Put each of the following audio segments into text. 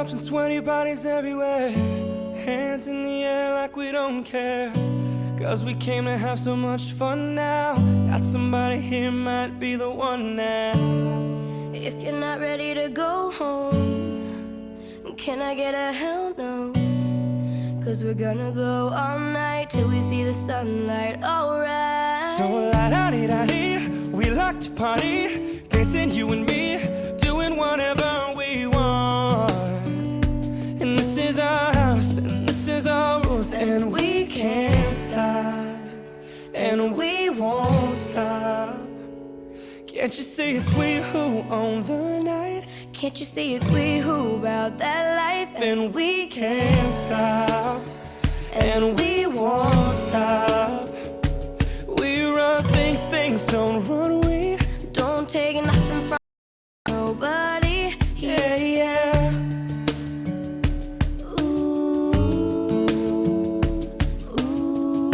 cups and sweaty bodies everywhere, hands in the air like we don't care. Cause we came to have so much fun now. Got somebody here, might be the one now. If you're not ready to go home, can I get a hell no? Cause we're gonna go all night till we see the sunlight, alright. So la-da-dee-da-dee, we like to party, dancing you and me, doing whatever we want. And this is our house, and this is our rules, and we can't stop, and we won't stop. Can't you see it's we who own the night? Can't you see it's we who about that life? And we can't stop, and we won't stop. We run things, things don't run. We don't take nothing from nobody. Yeah, yeah. Ooh, ooh, ooh,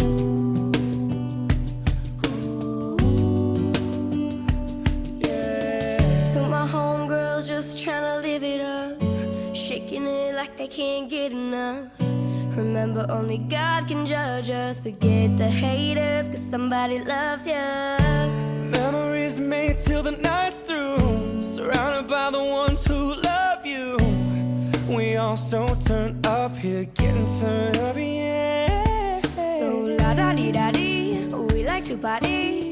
yeah. To my homegirls just tryna live it up, shaking it like they can't get enough. Remember, only God can judge us. Forget the haters, cause somebody loves ya. Memories made till the night's through, surrounded by the ones who love you. We all so turned up here, getting turned up, yeah. So la-da-dee-da-dee, we like to party,